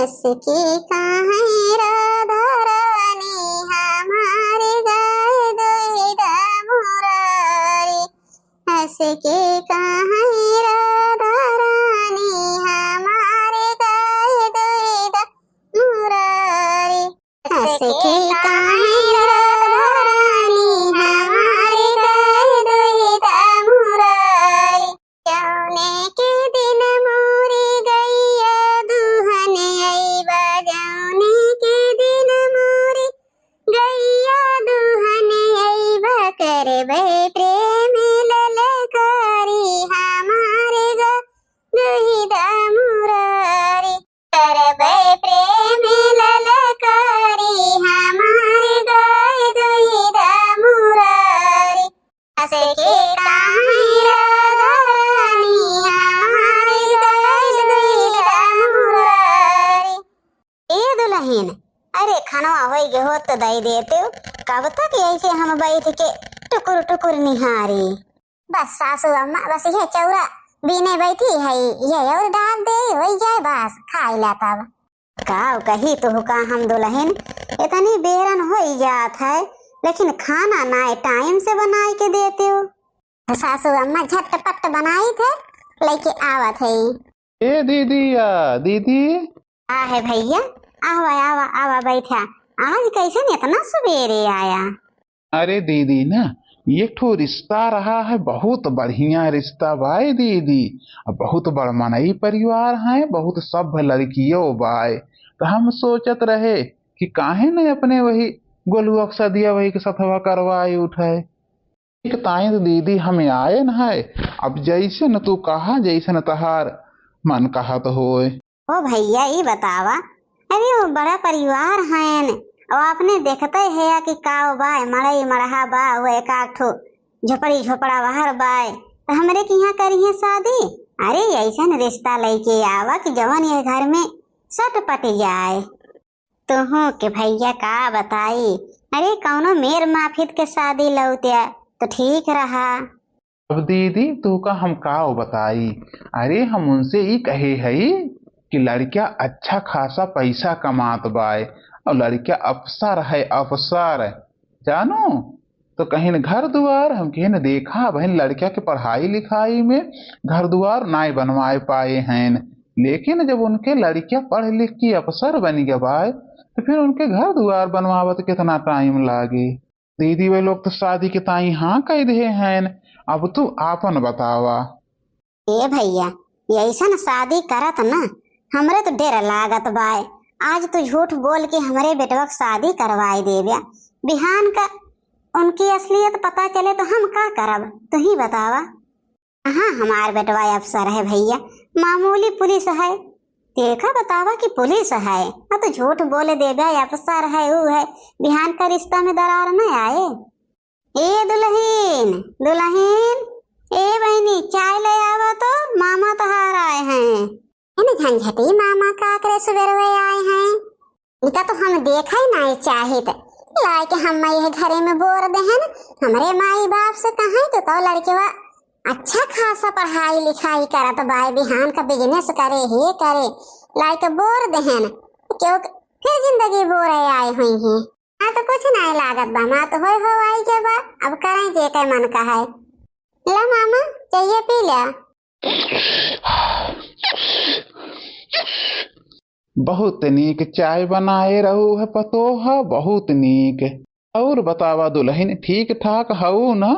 हंस के काहे राधा रानी हमारे गाए दुईदा मुरारी। हंस के काहे राधा रानी हमारे गाए दुईदा मुरारी। हंस के काहे राधा रानी हमारे गाए दुईदा मुरारी। जौने के दिन मोरी गैया दुहन अइबा। जौने के दिन मोरी गैया दुहन अइबा। करबै प्रेम ललकारी हमारे गा दुईदा मुरारी। करबै प्रेम ललकारी हमारे गाए दुईदा मुरारी। हंस के काहे राधा रानी हमारे गाए दुईदा मुरारी। ए दुल्हन, अरे खानवा हो गए हो तो दई देते हो। कब तक ऐसे हम बैठ के टुकुर टुकुर निहारी। बस सासू अम्मा बस ये चौरा बीने बैठी है, ये और डाल दे हो जाए बस खाई ला। तब काव कही तो का हम दुल्हन इतनी बेरन हो जात है, लेकिन खाना ना टाइम से बनाई के देते हो। सासू अम्मा झटपट बनाई थे लेके आवत है। ए दीदी दीदी आ है भैया, आवा आवा आवा बैठा। आज कैसे इतना सवेरे आया? अरे दीदी ना, ये ठो रिश्ता रहा है, बहुत बढ़िया रिश्ता बाय दीदी। बहुत बड़ मनई परिवार है, बहुत सभ्य लड़कियों बाय। तो हम सोचत रहे कि काहे न अपने वही गोलुआ सदिया वही के सथवा करवाए उठाए। एक ताइन दीदी हमें आए न है। अब जैसे न तू कहा जैसे न तहार मन कहत होए। ओ भैया ये बतावा, अरे वो बड़ा परिवार है और आपने देखते है कि काव बाय मड़ई मड़हा बा वो एक ठो झोपड़ी झोपड़ा बाहर बाय। तो हमरे के यहाँ करिए शादी। अरे ऐसा रिश्ता लेके आवा कि जवन ये घर में सट पट जाए। तुहू के भैया का बताई, अरे कौनो मेर माफित के शादी लौटिया तो ठीक रहा। अब दीदी तू का हम काव बताई। अरे हम उनसे ही कहे है कि लड़किया अच्छा खासा पैसा कमात बाय और लड़किया अफसर है, अफसर जानो। तो कहीं न घर दुआर हम कहीं न देखा बहन लड़किया के पढ़ाई लिखाई में घर दुआर नाई बनवाए पाए हैं, लेकिन जब उनके लड़किया पढ़ लिख की अफसर बन गए बाय तो फिर उनके घर दुआर बनवावत कितना टाइम लागे। दीदी वे लोग तो शादी के ताई हाँ कह दे हैं। अब तू आपन बतावा। ए भैया ऐसा न शादी करत ना हमरे तो डर लागत बाय। आज तो झूठ बोल के हमारे बेटवा शादी करवाई देव्या। बिहान का उनकी असलियत पता चले तो हम का करब, तू ही बतावा। हाँ हमार बेटवा अफसर है भैया, मामूली पुलिस है। देखा बतावा कि पुलिस है ना तो झूठ बोले देव्या अफसर है वो है। बिहान का रिश्ता में दरार न आए। ए दुल्हन दुल्हन, ए बहनी चाय ले आवा तो मामा तहार आए हैं। झंझटी मामा का करे सवेरे आए हैं। इनका तो हम देखा ही नहीं चाहिए लाए के हम ये घरे में बोर दे हैं। हमारे माई बाप से कहा तो लड़के वा अच्छा खासा पढ़ाई लिखाई करत बाय, बिहान का बिजनेस करे ही करे लाए के बोर दे हैं। क्यों फिर जिंदगी बोर आए हुई है। हाँ तो कुछ नहीं लागत बा, माँ तो हो आई के बा। अब करें जे के मन का है। ला मामा चाहिए पी लिया। बहुत नीक चाय बनाए रहू है पतोहा, बहुत नीक। और बतावा दुल्हन ठीक ठाक हऊ ना?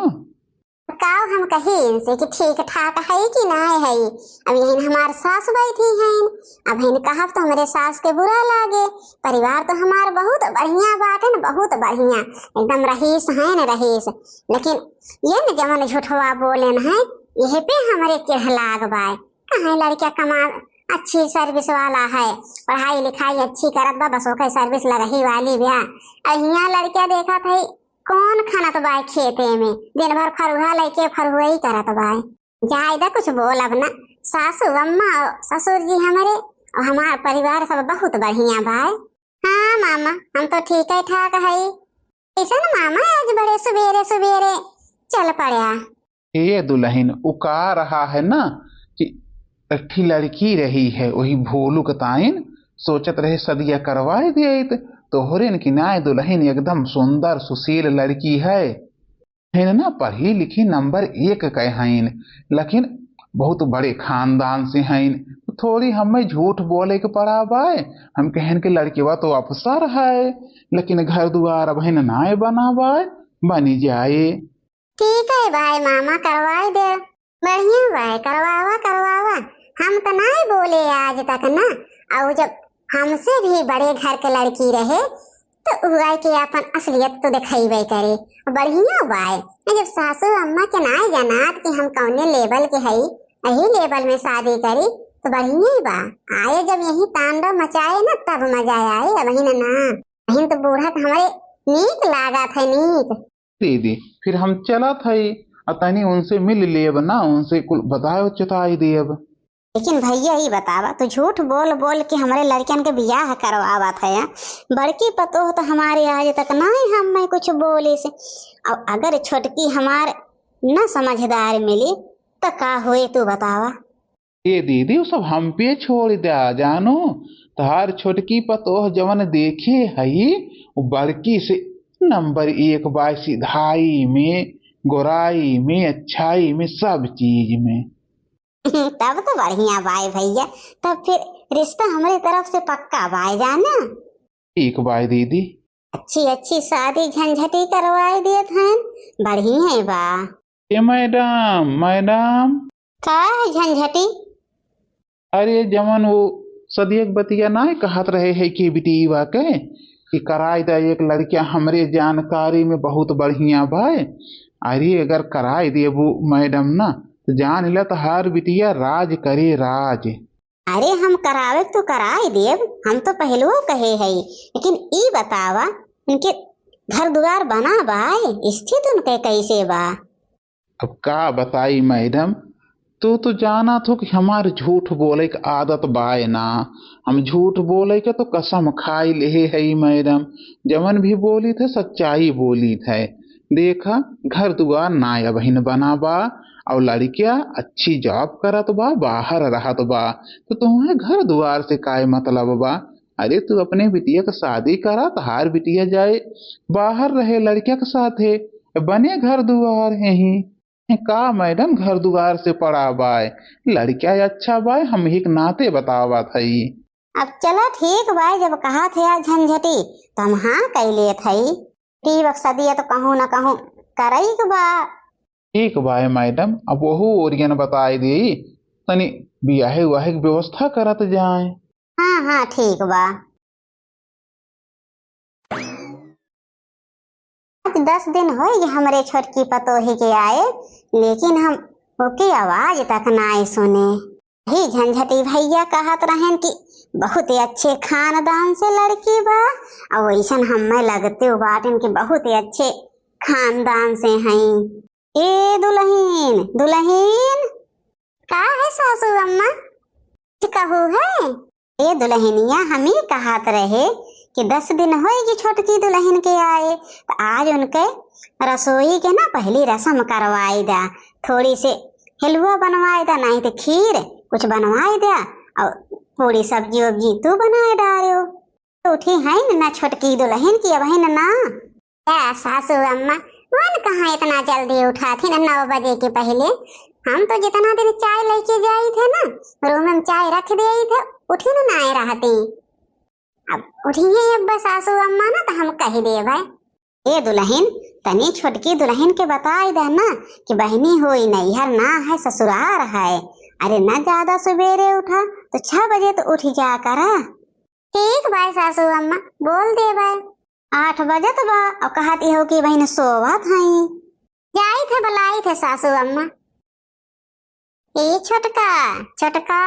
काव हम कही इनसे कि ठीक ठाक है कि नहीं है। अब यही हमार सास बैठी हैं। अब इन कहा तो हमारे सास के बुरा लागे। परिवार तो हमार बहुत बढ़िया बात है न, बहुत बढ़िया एकदम रहीस है न रहीस। लेकिन ये न जमन झूठवा बोले न है यही पे हमारे चिढ़ लाग बाय। कहाँ लड़किया कमा अच्छी सर्विस वाला है, पढ़ाई लिखाई अच्छी करत बा, बस ओके सर्विस लरही वाली ब्या। यहाँ लड़किया देखा था कौन खानत बाय खेते में, दिन भर फरुहा लेके फरुहा ही करत बाय। जायदा कुछ बोल अब ना। सासू अम्मा ससुर जी हमारे और हमारा परिवार सब बहुत बढ़िया बाय। हाँ मामा हम तो ठीक है ठाक है। ऐसा ना मामा आज बड़े सवेरे सवेरे चल पड़ा। ये दुल्हन उका रहा है ना कि अठी लड़की रही है वही भोलू कताइन सोचत रहे सदिया करवाए दिए तोहरे की नाय दुल्हन एकदम सुंदर सुशील लड़की है ना, पढ़ी लिखी नंबर 1 के हईन, लेकिन बहुत बड़े खानदान से हईन। थोड़ी हमें झूठ बोले के पड़ा बाय, हम कहन के लड़कीवा तो अफसर है, लेकिन घर दुआर अब नाय बना बाय, बनी जाए। ठीक है भाई मामा करवाई दे, बढ़िया भाई करवावा करवावा। हम तो नहीं बोले आज तक ना, और जब हमसे भी बड़े घर के लड़की रहे तो उगाई के अपन असलियत तो दिखाई करे। बढ़िया बाय, जब सासू अम्मा के नाय जनात कि हम कौने लेवल के हई, यही लेवल में शादी करी तो बढ़िया ही बा। आए जब यही तांडव मचाए ना तब मजा आए। अब ना बहन तो बूढ़ा हमारे नीक लागा था, नीक दीदी। फिर हम चला थे तनी उनसे मिल लेब ना, उनसे कुल बताओ चेताई देब। लेकिन भैया ही बतावा, तू झूठ बोल बोल के हमारे लड़कियन के बियाह करवावा था या? बड़की पतोह तो हमारे आज तक नहीं हम मैं कुछ बोली से। और अगर छोटकी हमार न समझदार मिली तो का हुए तू बतावा। ये दीदी वो सब हम पे छोड़ दिया जानो, तहार छोटकी पतोह जवन देखे हई वो बड़की से नंबर 1 बाय, सिधाई में, गोराई में, अच्छाई में, सब चीज में। तब तो बढ़िया भाई भैया, तब फिर रिश्ता हमारी तरफ से पक्का भाई जाना। ठीक भाई दीदी। अच्छी अच्छी शादी झंझटी करवाए दिए थे, बढ़िया है बा। ये मैडम मैडम का है झंझटी? अरे जमन वो सदियक बतिया ना कहत रहे है कि बिटिया के कि कराई दे एक लड़किया हमरे जानकारी में बहुत बढ़िया भाई। अरे अगर कराई दे वो मैडम ना तो जान ले तो हर बिटिया राज करे राज। अरे हम करावे तो कराई देव, हम तो पहलू कहे है, लेकिन ई बतावा उनके घर द्वार बना बाय, स्थित उनके कैसे बा? अब का बताई मैडम, तो जाना तो कि हमार झूठ बोले की आदत बाय ना, हम झूठ बोले के तो कसम खाई ले है मैडम। जमन भी बोली थे सच्चाई बोली थे। देखा घर दुआर नाया बहन बना बा और लड़किया अच्छी जॉब करत बा, बाहर रहत बा, तो तुम्हें घर दुआर से काय मतलब बा? अरे तू अपने बिटिया का शादी करा, तहार बिटिया जाए बाहर रहे लड़किया के साथे, बने घर दुआर यही का मैडम घर दुआर से पड़ा बाय, लड़किया अच्छा बाय, हम ही नाते बतावा थई। अब चला ठीक बाय, जब कहा थे आज झंझटी तो हम हाँ कैले थई, टी बक्सा दिया तो कहूँ ना कहूँ करई के बा। ठीक बाय मैडम, अब वहू ओरियन बताई दी, तनी बियाहे उयाहे की व्यवस्था करत जाए। हाँ हाँ ठीक बा। 10 दिन हो गए हमारे छोटकी पतोही के आए, लेकिन हम ओके आवाज तक ना सुने। ही झंझटी भैया कहत रहें कि बहुत ही अच्छे खानदान से लड़की बा, और वैसन हमें लगते बाटन कि बहुत ही अच्छे खानदान से हैं। ए दुल्हन दुल्हन का है सासू अम्मा कहू है? ए दुल्हनिया हमें कहत रहे कि 10 दिन होएगी छोटकी दुल्हन के आए, तो आज उनके रसोई के ना पहली रस्म करवाई दा, थोड़ी से हलवा बनवाई दा, नहीं तो खीर कुछ बनवाई दा, और पूरी सब्जी वब्जी तू बनाए डालो तो उठी है ना छोटकी दुल्हन की बहन ना। क्या सासू अम्मा वन कहाँ इतना जल्दी उठा थी ना, 9 बजे के पहले? हम तो जितना दिन चाय लेके जाई थे ना, रूम में चाय रख दिए थे, उठी ना आए रहती। अब उठिए अब सासू अम्मा ना तो हम कह दे भाई। ए दुल्हन तनी छोटकी दुल्हन के बताई दे ना कि बहनी होई नैहर ना है ससुराल है। अरे ना ज्यादा सवेरे उठा तो 6 बजे तो उठ जा करा। ठीक भाई सासू अम्मा बोल दे भाई। 8 बजे तो बा और कहती हो कि बहन सोवत हई, जाई थे बुलाई थे सासू अम्मा। ए छोटका छोटका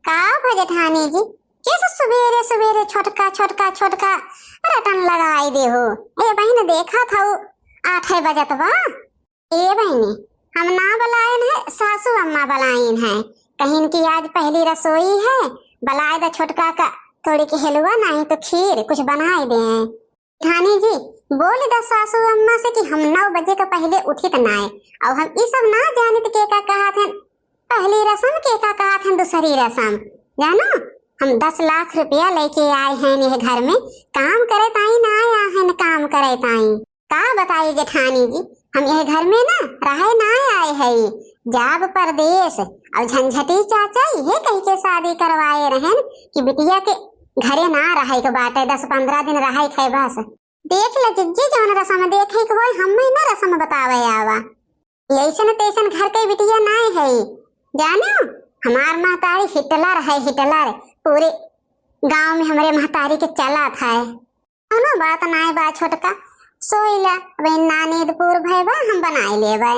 का भजठानी जी कैसे सवेरे सवेरे छोटका छोटका छोटका रटन लगाई दे हो? ए बहन देखा था 8 बजत बा। ए बहनी हम ना बुलाइन है, सासू अम्मा बुलाइन है, कहीं की आज पहली रसोई है, बुलाए दा छोटका का थोड़ी की हलवा नहीं तो खीर कुछ बनाए दे। ठानी जी बोल दा सासू अम्मा से कि हम 9 बजे का पहले उठित नाए, और हम ये सब ना जानित के का कहा थे, पहली रस्म के का कहा थे दूसरी रस्म जानो। हम 10 लाख रुपया लेके आए हैं ये घर में, काम करे ताई ना आया है न काम करे ताई। का बताई जेठानी जी, हम यह घर में ना रहे ना आए है, जाब परदेश और झंझटी चाचा ये कह के शादी करवाए रहन कि बिटिया के घरे ना रहे के बाटे, 10-15 दिन रहे थे बस। देख ल जिज्जी जौन रसम देखे के होय हमें ना रसम बतावे आवा, ऐसन तैसन घर के बिटिया ना है। जानो हमार महतारी हिटलर है, हिटलर पूरे गांव में हमारे महतारी के चला था। कोनो बात ना बा छोटका, सोइला वे नानीदपुर भैबा हम बनाए लेबे।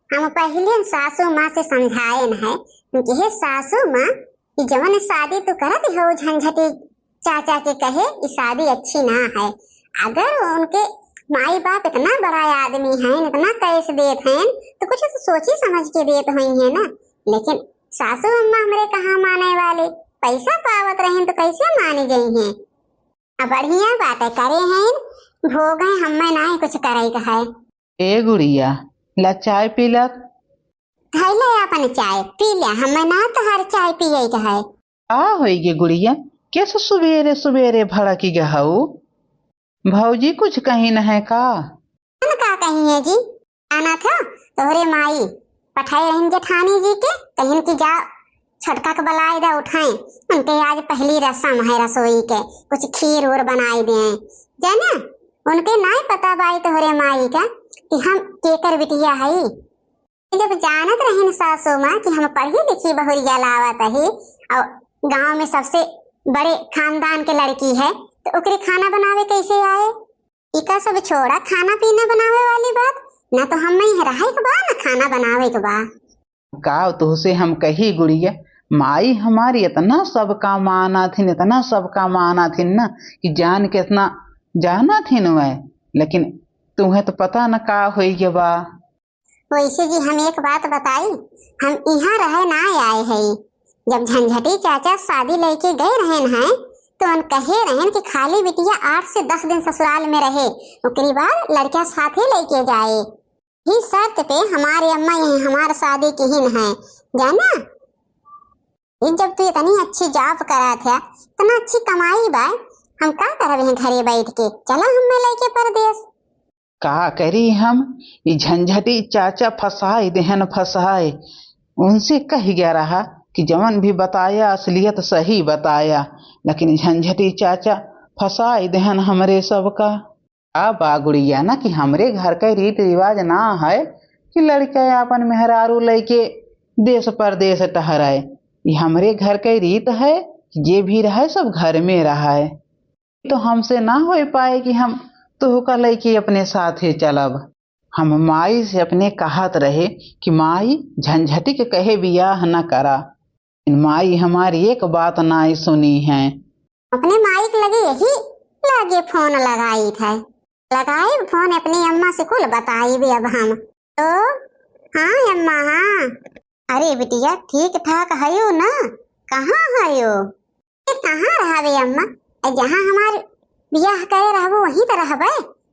हम पहले सासू माँ से समझाए न है कि हे सासू माँ कि जवन शादी तो करत हो झंझटी चाचा के कहे कि शादी अच्छी ना है। अगर उनके माई बाप इतना बड़ा आदमी है, इतना कैस देत हैं तो कुछ तो सोची समझ के देत हुई है ना। लेकिन सासू अम्मा हमरे कहाँ माने वाले, पैसा पावत रहे तो कैसे माने गई हैं। अब बढ़िया बातें करे हैं, भोग है हमें ना कुछ करे का है। ए गुड़िया ला चाय पीला। धैले अपन चाय पी लिया, हमें ना तो हर चाय पिए का है। आ होई गे गुड़िया, कैसे सुबेरे सुबेरे भड़की गहू? भौजी कुछ कहीं न है का? का कहीं है जी, आना था तोहरे माई पठाई रही जेठानी जी के कहीं की जा छटका के बलाई दा उठाए, उनके आज पहली रस्म है रसोई के, कुछ खीर और बनाई दे जाना। उनके ना पता बाई तोहरे माई का कि हम केकर बिटिया है। जब जानत रही सासू माँ कि हम पढ़ी लिखी बहुरिया लावत है और गांव में सबसे बड़े खानदान के लड़की है तो ओकरे खाना बनावे कैसे आए। इका सब छोड़ा खाना पीना बनावे वाली बात, ना तो हम ही रहे के बा ना खाना बनावे के बा। का तुहसे हम कही गुड़िया, माई हमारी इतना सब काम आना थी, इतना सब काम आना थी ना कि जान के इतना जाना थी न वह, लेकिन तुम्हें तो पता न का होई के बा। वैसे जी हम एक बात बताई, हम यहाँ रहे ना आए हैं। जब झंझटी चाचा शादी लेके गए रहन हैं तो उन कहे रहन कि खाली बिटिया 8 से 10 दिन ससुराल में रहे, उसके बाद लड़का साथे लेके जाए। ही शर्त पे हमारी अम्मा यही हमारे शादी की ही है जाना। जब तू इतनी अच्छी जॉब करा था, इतना अच्छी कमाई बा, हम का करब हैं घरे बैठ के, चला हमें लेके परदेश। का करी हम, ये झंझटी चाचा फसाए देहन फसाए। उनसे कह गया रहा कि जवन भी बताया असलियत सही बताया, लेकिन झंझटी चाचा फसाए देहन हमरे सबका। अब गुड़िया ना कि हमरे घर का रीत रिवाज ना है कि लड़का अपन मेहरारू लेके देश परदेश टहराए। ये हमरे घर का रीत है कि जे भी रहे सब घर में रहे। तो हमसे ना हो पाए कि हम तो का लेके अपने साथ ही चलब। हम माई से अपने कहत रहे कि माई झंझटी के कहे बियाह न करा, माई हमारी एक बात ना सुनी है। अपने माई के लगे यही लगे फोन लगाई था, लगाई फोन अपनी अम्मा से कुल बताई भी। अब हम तो हाँ अम्मा हाँ, अरे बिटिया ठीक ठाक है ना, कहाँ है कहाँ रहा बे अम्मा, जहाँ हमारे बियाह करे रहबो वहीं तो रहबे,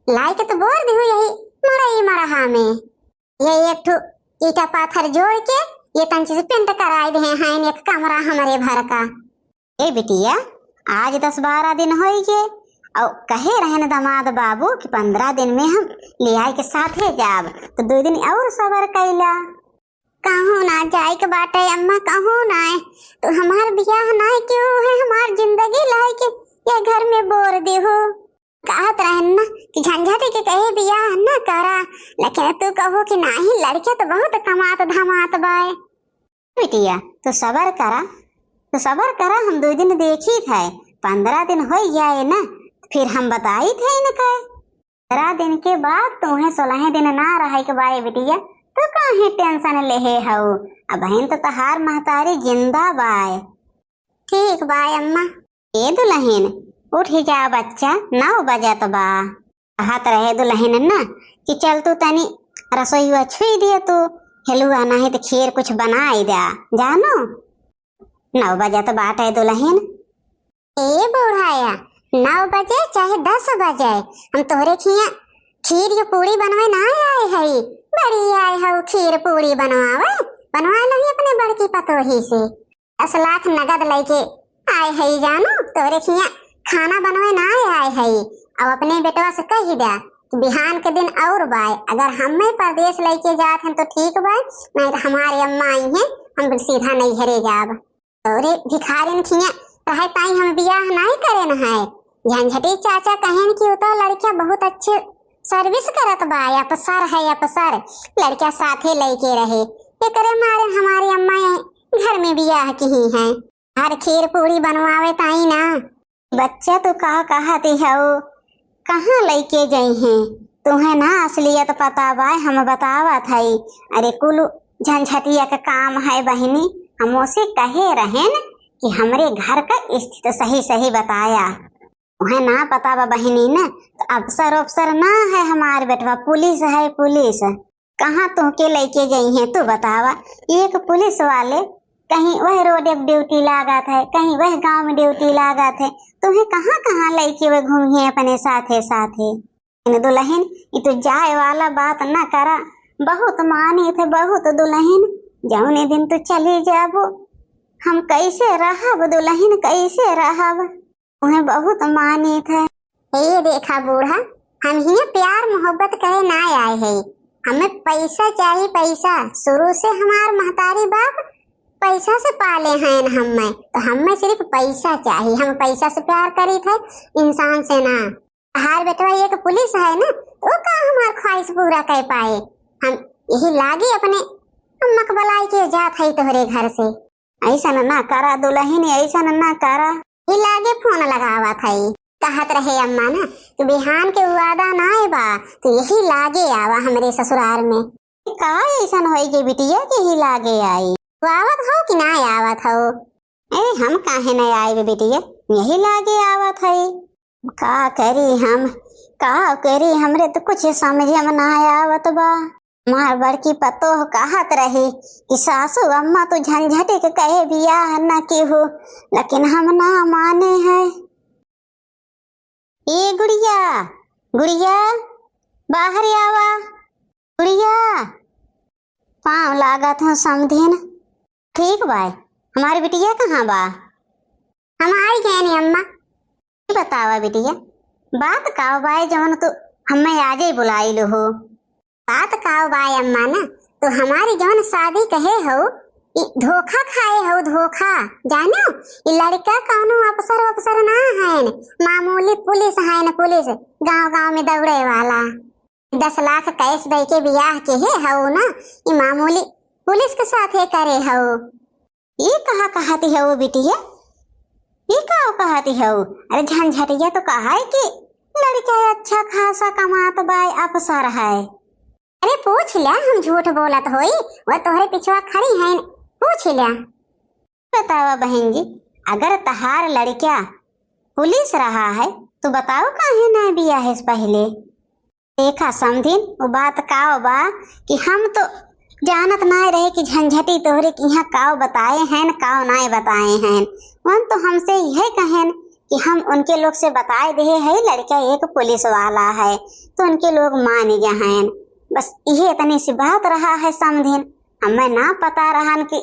लाई के तो बोल दी यही मरई मरहा में। ये एक ठो ईटा पाथर जोड़ के ये तंची से पेंट कराई दे हैं एक कमरा हमारे भर का। ए बिटिया आज 10-12 दिन हो गए और कहे रहने दामाद बाबू कि 15 दिन में हम ले आए के साथ है जाब, तो 2 दिन और सबर कैला। कहूँ ना जाए के बाटे अम्मा, कहूँ ना तो हमार बियाह ना क्यों है, हमार जिंदगी लाए के ये घर में बोर दी हो। कहत रहन ना कि झंझटी के कहे बियाह न करा, लेकिन तू कहो कि नहीं लड़के तो बहुत कमात धमात बाय। बिटिया तो सबर करा, तो सबर करा, हम 2 दिन देखी थे, 15 दिन हो जाए ना फिर हम बताई थे इनका। 15 दिन के बाद तुम्हें 16 दिन ना रहे के बाय बिटिया, तो काहे टेंशन लेहे हऊ। अब बहन तो तहार महतारी जिंदा बाय। ठीक बाय अम्मा। ए दुल्हन उठ ही जा बच्चा, 9 बजा तो बा। कहत रहे दुल्हन ना कि चल तू तनी रसोई छुई दिए, तू हेलुआ नहीं तो खीर कुछ बनाई दे जानो। 9 बजा तो बाट है दुल्हन। ए बुढ़ाया 9 बजे चाहे 10 बजे हम तोहरे खिया खीर या पूरी बनवे ना आए है, बड़ी आए हो खीर पूरी बनवा नहीं अपने बड़की पतोही से। 10 लाख नगद लेके आए है जानो तोरे खिया खाना बनवे ना आए है। अब अपने बेटवा से कही दे कि बिहान के दिन और बाय अगर हमें परदेश लेके जात हैं तो ठीक बाय, नहीं तो हमारे अम्मा आई हैं हम सीधा नहीं घरे जाब। तोरे भिखारी खिया रहे ताई हम बियाह नहीं करे न है। झंझटी चाचा कहेन कि तो लड़किया बहुत अच्छे सर्विस करत बा, अफसर है अफसर, लड़किया साथे लेके रहे। ये करे मारे हमारी अम्मा घर में बियाह की ही है, हर खीर पूरी बनवावे ताई ना। बच्चा तो कहती है कहाँ लेके गई हैं तुम्हें ना असलियत पता बा, हम बतावत है। अरे कुल झंझटिया का काम है बहनी, हम उसे कहे रहे न कि हमरे घर का स्थिति सही सही बताया। उन्हें ना पता बा बहनी न तो अफसर ना है हमारे बेटवा, पुलिस है पुलिस। कहाँ तुमके लेके गई हैं तू बतावा। एक पुलिस वाले कहीं वह रोड ड्यूटी लागत है, कहीं वह गांव में ड्यूटी लागत है, तुम्हें कहाँ कहाँ लेके वे घूमी अपने साथे साथे। दुल्हन ये तो जाए वाला बात न करा, बहुत मानी थे बहुत दुल्हन, जौने दिन तो चली जाबो हम कैसे रहब दुल्हन कैसे रहब, उन्हें बहुत मानी थे। ये देखा बूढ़ा हम ही प्यार मोहब्बत करे ना आए है, हमें पैसा चाहिए पैसा। शुरू से हमार महतारी बाप पैसा से पाले हैं हमें, तो हमें सिर्फ पैसा चाहिए, हम पैसा से प्यार करी थे इंसान से ना। हर बेटवा एक पुलिस है ना, वो का हमार ख्वाहिश पूरा कर पाए। हम यही लागे अपने अम्मक बलाई के जात है तोहरे घर से। ऐसा ना करा दुल्हन, ऐसा ना करा। ये लागे फोन लगावा था, कहत रहे अम्मा ना कि बिहान के वादा ना आए बा तो यही लागे आवा हमरे ससुराल में। का ऐसा हो गई बिटिया के ही लागे आई, आवत हो कि ना आवत हो? अरे हम काहे नहीं आए बिटिया, यही लागे आवत है। का करी हमरे तो कुछ समझ में ना आवत बा। मार बड़की पतोह कहत रही कि सासू अम्मा तो झंझटे के कहे बियाह न की हो, लेकिन हम ना माने हैं। ये गुड़िया गुड़िया बाहर आवा, गुड़िया पाँव लागत हो समझिन। ठीक बाय, हमारी बिटिया कहाँ बा? हमारी कहनी अम्मा। बतावा बिटिया बात का बाय जवन तो हमें आज ही बुलाई लो हो। बात का बाय अम्मा ना तो हमारी जवन शादी कहे हो धोखा खाए हो, धोखा जानो। ये लड़का कौनो अफसर ना है, मामूली पुलिस है न, पुलिस गांव में दौड़े वाला। 10 लाख कैश दे के बियाह के हो ना, ये मामूली पुलिस के साथ करे हो। ये कहा कहती है वो बिटिया, ये का कहती है? अरे झंझटिया तो कहा है कि लड़का अच्छा खासा कमात बाय अफसर है। अरे पूछ लिया, हम झूठ बोलत होई, वह तोहरे पिछवा खड़ी है, पूछ लिया। बताओ बहन जी, अगर तहार लड़का पुलिस रहा है तो बताओ काहे ना बियाह से पहले। देखा समझिन वो बात काओ बा कि हम तो जानत ना रहे कि झंझटी तोहरे की यहाँ काओ बताए हैं काओ ना बताए हैं। वन तो हमसे यह कहेन कि हम उनके लोग से बताए दे है लड़का एक पुलिस वाला है, तो उनके लोग मान गए हैं। बस यही इतनी सी बात रहा है समझिन, हमें ना पता रहा कि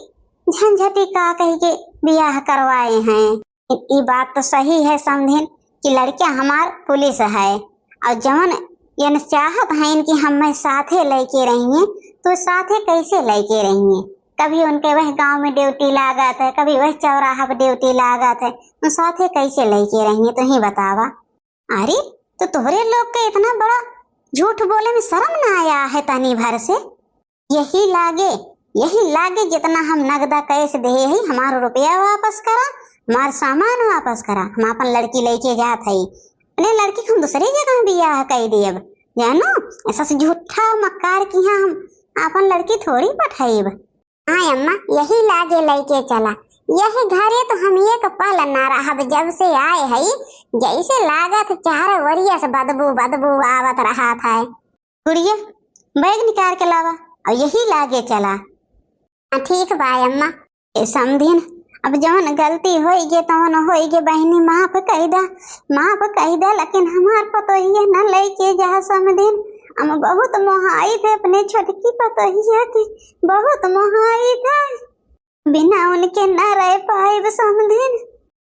झंझटी का कह के बियाह करवाए हैं। ये बात तो सही है समझिन कि लड़का हमार पुलिस है, और जवन यानी चाहत है कि हमें साथे लेके रहेंगे तो साथे कैसे लेके रहेंगे। कभी उनके वह गांव में ड्यूटी लागत है, कभी वह चौराहा पर ड्यूटी लागत है, तो साथे कैसे लेके रहेंगे तो ही बतावा। अरे तो तोहरे लोग के इतना बड़ा झूठ बोले में शर्म ना आया है तनी भर से? यही लागे जितना हम नगदा कैश दे है हमारा रुपया वापस करा, हमारा सामान वापस करा, हम अपन लड़की लेके जात है। अरे लड़की हम दूसरी जगह बियाह कर दिए जानो, ऐसा से झूठा मक्कार की यहाँ हम अपन लड़की थोड़ी पठाइब। हाँ अम्मा यही लागे लेके चला, यही घरे तो हम एक पल ना रहा जब से आए है, जैसे लागत 4 वरिया से बदबू आवत रहा था। गुड़िया बैग निकाल के लावा और यही लागे चला। ठीक बाय अम्मा। समझिन अब जवन गलती होइगे तवन होइगे बहनी, माफ कह दा, लेकिन हमार पतोहिया न लेके जा समझिन। हम बहुत मोहाई थे अपने छोटकी पतोहिया के, बहुत मोहाई थे, बिना उनके न रह पाए समझिन।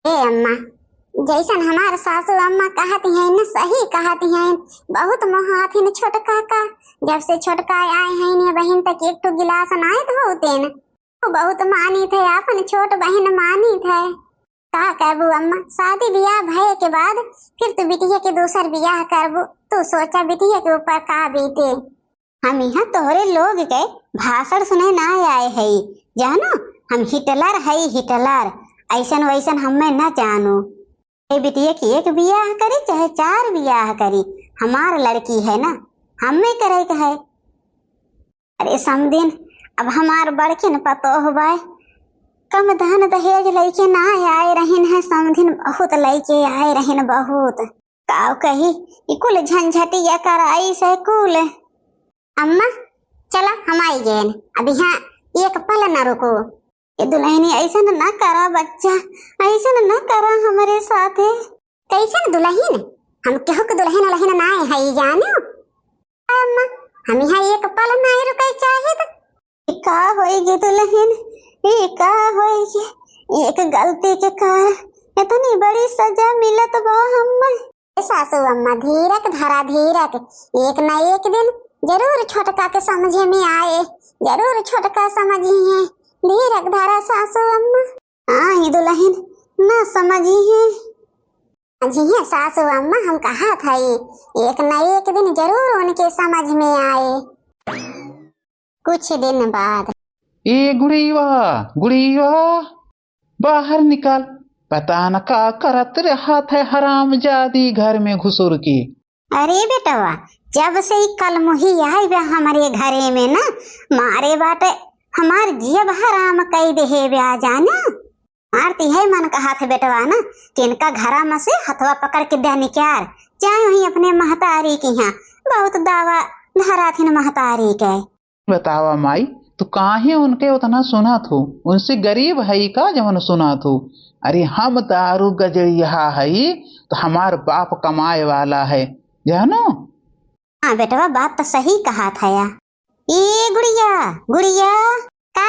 ए अम्मा, जैसन हमार सासू अम्मा कहती हैं न सही कहती हैं। बहुत मोहाथिन छोटका का, जब से छोटका आए हैं ने बहन तक एक तो गिलास नाय धोते न, वो बहुत मानी थे अपन छोट बहन मानी थे। का करबू अम्मा, शादी ब्याह भय के बाद फिर तू बिटिया के दूसर ब्याह करबू, तू सोचा बिटिया के ऊपर का बीते। हम यहाँ तोहरे लोग के भाषण सुने ना आए है, जानो हम हिटलर है हिटलर, ऐसन वैसन हमें न जानो। बिटिया की एक ब्याह करी चाहे 4 ब्याह करी, हमार लड़की है ना, हमें करे के है। अरे समदिन अब हमार बड़के न पतो हो बाय, कम धन दहेज लैके ना आए रहीन है, समदिन बहुत लैके आए रहीन बहुत। काव कही कुल झंझटिया कराई से कुल। अम्मा चला हम आई गए, अब यहाँ एक पल न रुको। ये दुल्हनी ऐसा न करा बच्चा, ऐसा न करा हमारे साथ। कैसे दुल्हन, हम केहू के दुल्हन लहन ना है जानो अम्मा, हम यहाँ एक पल ना रुके चाहे तो का होएगी दुल्हन, ये का होएगी, एक गलती के कारण इतनी बड़ी सजा मिलत बा हमें। सासू अम्मा धीरक धरा धीरक, एक न एक दिन जरूर छोटका के समझे में आए, जरूर छोटका समझी है। धीरक धरा सासू अम्मा, हाँ दुल्हन न समझी है जी है सासू अम्मा, हम कहा था एक न एक दिन जरूर उनके समझ में आए। कुछ दिन बाद ए गुड़ीवा बाहर निकाल, पता न का करत रहा था हरामजादी घर में घुसुर के। अरे बेटवा, जब से कल मुही आई बा हमारे घरे में ना, मारे बाटे हमार जियब हराम कई दे ब्या जाना। मारती है मन कहा था बेटवा ना कि इनका घरा में से हथवा पकड़ के दे निकाल, चाहे वही अपने महतारी की यहाँ बहुत दावा धरा थी महतारी के। बतावा माई, तू काहे उनके उतना सुना थो, उनसे गरीब है का जवन सुना थो। अरे हम दारू गजरिया है तो हमार बाप कमाए वाला है जानो। हाँ बेटवा बात तो सही कहा था या। ये गुड़िया गुड़िया का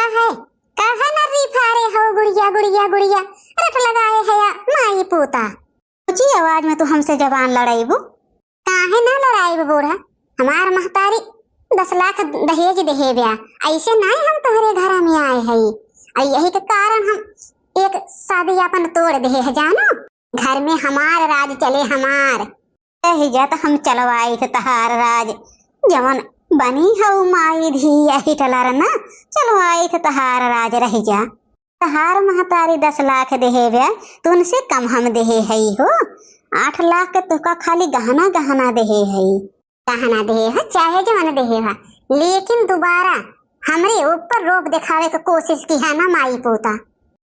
है ना रिफारे हो गुड़िया गुड़िया गुड़िया रट लगाए है या माई पोता। ऊंची आवाज में तू हमसे जबान लड़ाईबू, काहे ना लड़ाईबू बूढ़ा, हमार महतारी 10 लाख दहेज देहे ब्या, ऐसे नहीं हम तुम्हारे घर में आए है, और यही के कारण हम एक शादी अपन तोड़ दे है जानो। घर में हमार राज चले, हमार ही जात हम चलवाई थे तहार राज, जवन बनी हऊ माई धी यही टलर ना, चलवाई थे तहार राज रह जा। तहार महतारी 10 लाख देहे ब्या, तो उनसे कम हम देहे है हो। 8 लाख के तुका खाली गहना गहना देहे है, गहना देहे है चाहे जवन देहे है, लेकिन दोबारा हमरे ऊपर रोक दिखावे की कोशिश की है ना माई पोता।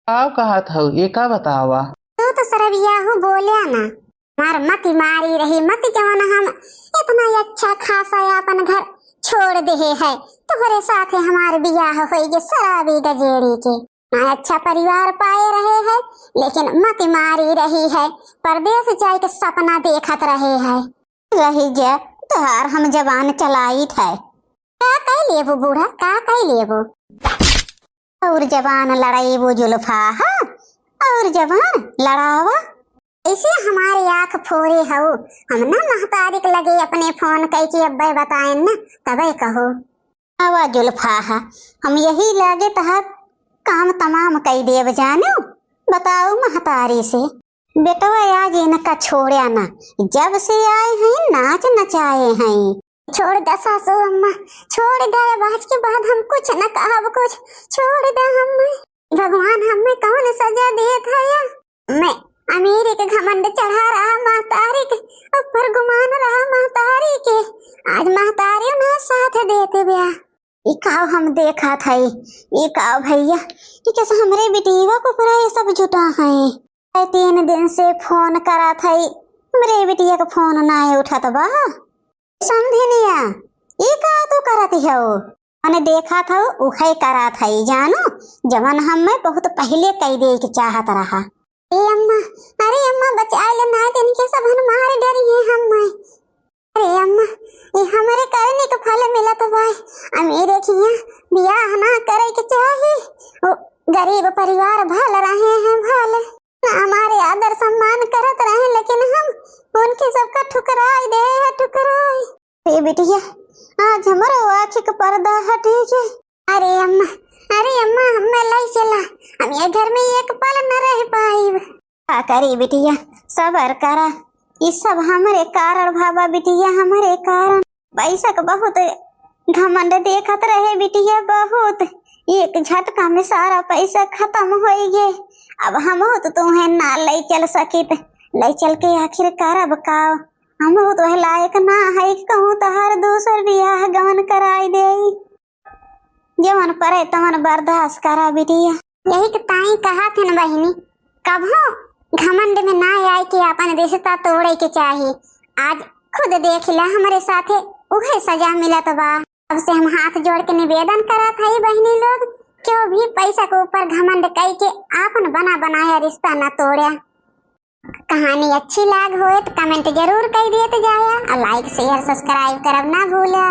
आप कहा था ये का बतावा, तू तो सरबिया हो बोलिया ना, मार मती मारी रही मती जवन हम इतना अच्छा खासा अपन घर छोड़ दे है, तुम्हारे साथ हमारे बियाह होएगी शराबी गजेड़ी के। ना अच्छा परिवार पाए रहे है, लेकिन मती मारी रही है, परदेश जाए के सपना देखत रहे है। रही जा तोहार हम जबान चलाई थे, का कह लेबू बूढ़ा, का कह लेबू, और जबान लड़ाईबू जुल्फा और जबान लड़ावा। ऐसे हमारे आँख फोड़े हो, हम ना महतारी के लगे अपने फोन कह के अब्बे बताए न तबे कहो। आवा जुल्फा हम यही लगे तहार काम तमाम कई देव जानो। बताओ महतारी से बेटवा आज इनका छोड़या ना, जब से आए हैं नाच नचाए हैं। छोड़ दे सासू अम्मा, छोड़ दे, बाज के बाद हम कुछ न कहब, कुछ छोड़ दे। हमें भगवान हमें कौन सजा दिए था या मैं अमीरी के घमंड चढ़ा रहा महतारी के ऊपर, गुमान रहा महतारी के, आज महतारी ना साथ देते ब्या। इकाव हम देखा था, इकाव भैया ये कैसे हमरे बेटीवा को पूरा ये सब जुटा है। 3 दिन से फोन करा था, मेरे बेटिया का फोन ना उठा तो बा समझे निया, ये का तो करती है वो, मैंने देखा था उहे करा था जानो, जवन हमें बहुत पहले कह दे के चाहत रहा। ए अम्मा, अरे अम्मा बचा ले ना, इनके सब हम मारे डरी है हम। अरे अम्मा ये हमारे करने का फल मिला तो भाई, अमीर किया बियाह ना करे के चाहे, वो गरीब परिवार भल रहे हैं भल ना, हमारे बिटिया, आज हमारो आँखी का पर्दा हटे के। अरे अम्मा हमें लाई चला, हम ये घर में एक पल न रह पाई। का करी बिटिया, सबर करा, ये सब हमारे कारण भाबा बिटिया, हमारे कारण। पैसा का बहुत घमंड देखत रहे बिटिया, बहुत। एक झटका में सारा पैसा खत्म हो गए। अब हम तो तुम्हें ना ले चल सकित, ले चल के आखिर करब काव। हम तो लायक ना है कहूँ तो हर दूसर बियाह गमन कराई दे। जवन परे तमन बर्दाश्त करा बिटिया। यही के ताई कहा थे न बहिनी, कभो घमंड में ना आए कि अपन रिश्ता तोड़े के चाहिए। आज खुद देख ला हमारे साथे उहे सजा मिलत बा। अब से हम हाथ जोड़ के निवेदन करा था बहिनी लोग, क्यों भी पैसा के ऊपर घमंड कई के आपन बना बनाया रिश्ता न तोड़ा। कहानी अच्छी लाग होए तो कमेंट जरूर कर दिए तो जाया, और लाइक शेयर सब्सक्राइब करब ना भूला।